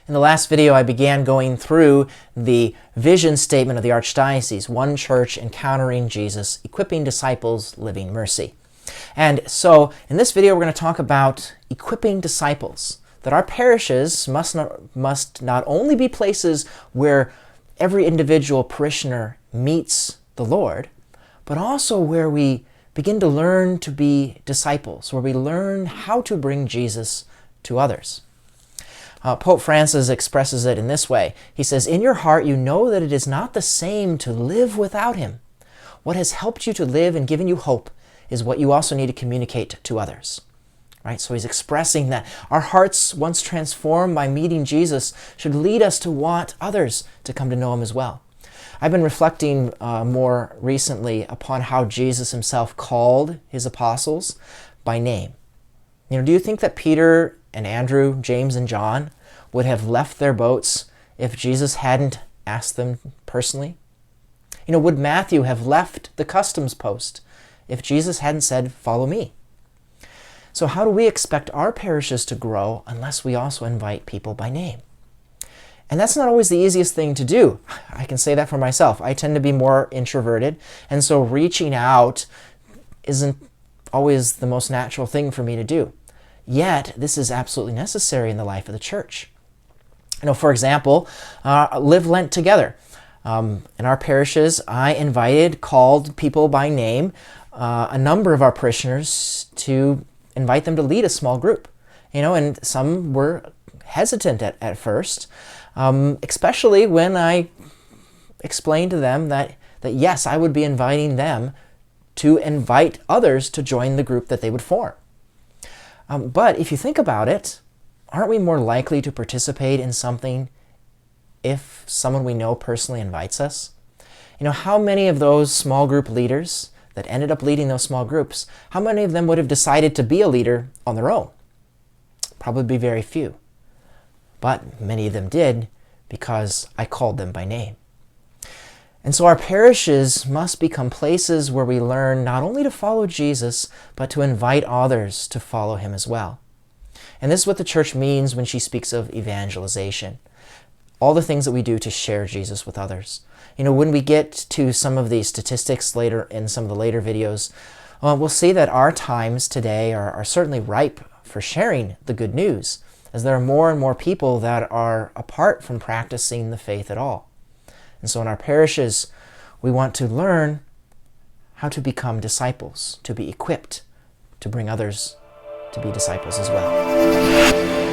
In the last video, I began going through the vision statement of the Archdiocese, one church encountering Jesus, equipping disciples, living mercy. And so in this video, we're going to talk about equipping disciples, that our parishes must not only be places where every individual parishioner meets the Lord, but also where we begin to learn to be disciples, where we learn how to bring Jesus to others. Pope Francis expresses it in this way. He says, "In your heart you know that it is not the same to live without him. What has helped you to live and given you hope is what you also need to communicate to others." Right? So he's expressing that our hearts, once transformed by meeting Jesus, should lead us to want others to come to know him as well. I've been reflecting more recently upon how Jesus himself called his apostles by name. Do you think that Peter and Andrew, James and John would have left their boats if Jesus hadn't asked them personally? Would Matthew have left the customs post if Jesus hadn't said, "Follow me"? So how do we expect our parishes to grow unless we also invite people by name? And that's not always the easiest thing to do. I can say that for myself. I tend to be more introverted, and so reaching out isn't always the most natural thing for me to do. Yet, this is absolutely necessary in the life of the church. For example, Live Lent Together. In our parishes, I called people by name, a number of our parishioners, to invite them to lead a small group. And some were hesitant at first, especially when I explained to them that yes, I would be inviting them to invite others to join the group that they would form. But if you think about it, aren't we more likely to participate in something if someone we know personally invites us? How many of those small group leaders that ended up leading those small groups, how many of them would have decided to be a leader on their own? Probably very few. But many of them did because I called them by name. And so our parishes must become places where we learn not only to follow Jesus, but to invite others to follow him as well. And this is what the church means when she speaks of evangelization. All the things that we do to share Jesus with others. When we get to some of these statistics later in some of the later videos, we'll see that our times today are certainly ripe for sharing the good news, as there are more and more people that are apart from practicing the faith at all. And so in our parishes, we want to learn how to become disciples, to be equipped to bring others to be disciples as well.